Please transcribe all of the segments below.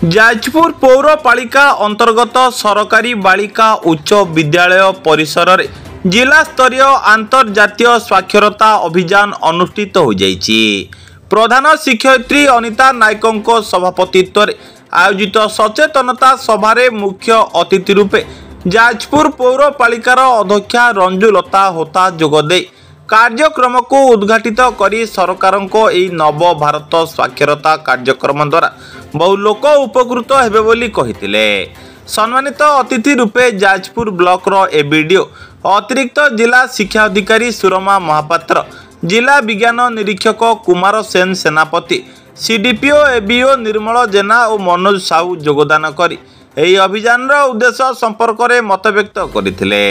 जाजपुर पौरपालिका अंतर्गत सरकारी बालिका उच्च विद्यालय परिसर रे जिला स्तरीय अंतर्जातीय साक्षरता अभियान अनुष्ठित हो जाइछि। प्रधान शिक्षयित्री अनिता नायकों सभापतित्व रे आयोजित सचेतनता सभारे मुख्य अतिथि रूपे जाजपुर पौरपालिकार अध्यक्षा रंजुलता होता जोगदे कार्यक्रम को उद्घाटित करी सरकार को यह नव भारत साक्षरता कार्यक्रम द्वारा बहु लोक उपकृत हेबे बोली कहिथिले। सम्मानित अतिथि रूपे जाजपुर ब्लॉक रो एबीडीओ अतिरिक्त जिला शिक्षा अधिकारी सुरमा महापात्र, जिला विज्ञान निरीक्षक कुमार सेन सेनापति, सीडीपीओ एबीओ निर्मल जेना और मनोज साहू योगदान करी एही अभियान रो उद्देश्य संपर्क में मत व्यक्त करथिले।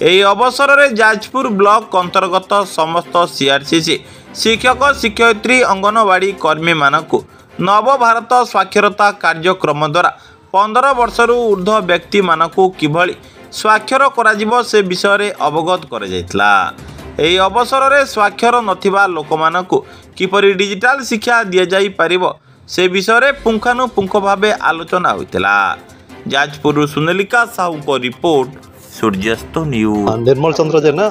एही अवसर में जाजपुर ब्लॉक अंतर्गत समस्त सीआरसीसी शिक्षक शिक्षयित्री अंगनवाड़ी कर्मी मानकु नव भारत साक्षरता कार्यक्रम द्वारा 15 वर्षरू ऊर्ध्व व्यक्ति मानकु किभली स्वाक्षर करा से विषय में अवगत कर जाइतला। एही अवसर में स्वाक्षर नथिबा लोक मानकु किपरि डिजिटल शिक्षा दिया जाई परिबो से विषय में पुंखानुपुंख भावे आलोचना होइतला। जाजपुर सुनेलिका साहू को रिपोर्ट, सूर्यास्त न्यूज। निर्मल चंद्र जेना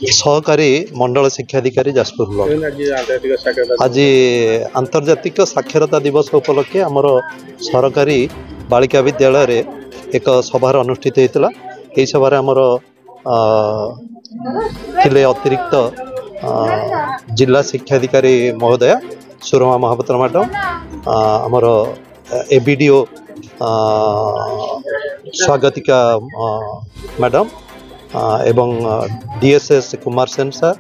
सहकारी मंडल शिक्षाधिकारी जाजपुर ब्लॉक। आज आंतर्जातिक साक्षरता दिवस उपलक्षे आमर सरकारी बालिका विद्यालय रे एक सभार अनुष्ठित होता। यही सभार आमर थिले अतिरिक्त जिला शिक्षाधिकारी महोदया सुरमा महापात्र मैडम, आमर एबीडीओ स्वागतिका मैडम एवं डीएसएस कुमार सेन सर,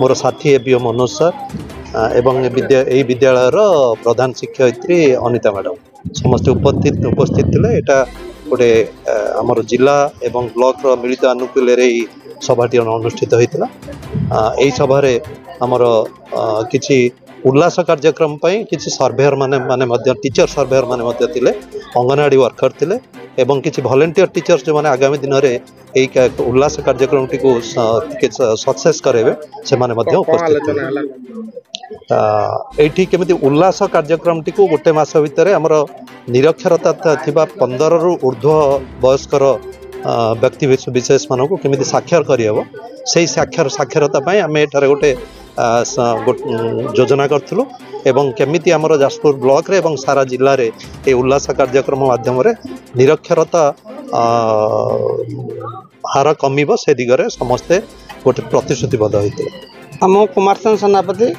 मोर साथी एबीओ मनोज सर एवं विद्यालय प्रधान शिक्षयित्री अनिता मैडम समस्त उपस्थित थे। यहाँ गोटे आमर जिला एवं ब्लॉक मिलित अनुकूल सभाटी अनुष्ठित होता। यही सभारे आमर किछि उल्लास कार्यक्रम किसी सर्वेयर माने टीचर सर्वेयर माने थिले, अंगनवाड़ी वर्कर थिले एवं किसी वॉलंटियर टीचर्स जो माने आगामी दिन में यही उल्लास कार्यक्रम टी को सक्सेस करेबे से माने मध्य उपस्थित एठी केमिति उल्लास कार्यक्रम टी को गोटे मास भितर हमर निरक्षरता थिबा 15 रु ऊर्ध्व वयस्कर व्यक्ति विशेष मानक केमिति साक्षर करियबो सेही साक्षरता पई आमे एठारे गोटे योजना करूँ एवं केमिति आमर जाजपुर ब्लॉक रे एवं सारा जिले रे ए उल्लास कार्यक्रम माध्यम रे निरक्षरता हार कमिब से दिगरे समस्ते गोटे प्रतिश्रुतिबद्ध होते। हम कुमार सेन सेनापति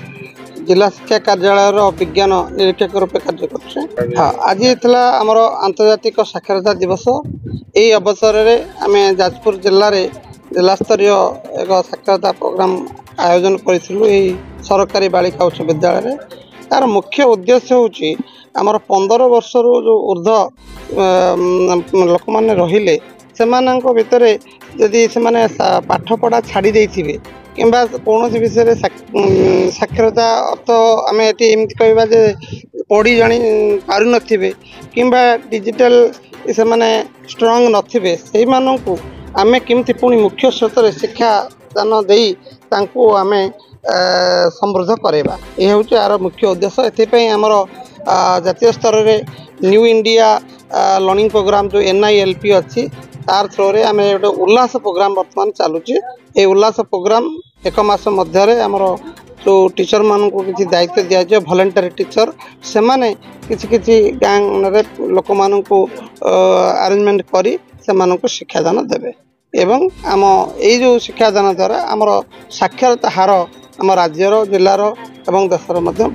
जिला शिक्षा कार्यालय विज्ञान निरीक्षक रूपे कार्य कर। हाँ, आज आमर आंतर्जातिक साक्षरता दिवस। यही अवसर में आम जाजपुर जिले में जिला स्तरीय एक साक्षरता प्रोग्राम आयोजन करूँ सरकारी बालिका उच्च विद्यालय। तार मुख्य उद्देश्य हूँ आमर 15 वर्ष जो ऊर्ध्व लोक मैंने रहिले से भितर जदि से पाठ पढ़ा छाड़ी देथिबे किंबा कौन विषय साक्षरता अर्थ आम ये एमती कहवा जे पढ़ी जानी पारु नथिबे किंबा डिजिटल से माने स्ट्रंग नथिबे से मानू आम केमती पुणी मुख्य स्रोत शिक्षा दान देई तांको आमे समृद्ध करेबा। यह हूँ यार मुख्य उद्देश्य। एथिपाई आमर जातीय स्तर में न्यू इंडिया लर्निंग प्रोग्राम जो NILP अच्छी तार थ्रो रे आमे गोटे उल्लास प्रोग्राम वर्तमान चलुची। ये उल्लास प्रोग्राम एक मास मध्य आमर जो टीचर मान को किसी दायित्व दि जाए वॉलंटियर टीचर से माने किसी गाँव लोक मान को अरेंजमेंट करी से मान को शिक्षादान देवे एवं आम ये जो शिक्षादान द्वारा आमर साक्षरता हार आम राज्यर जिलार एवं देशर मध्य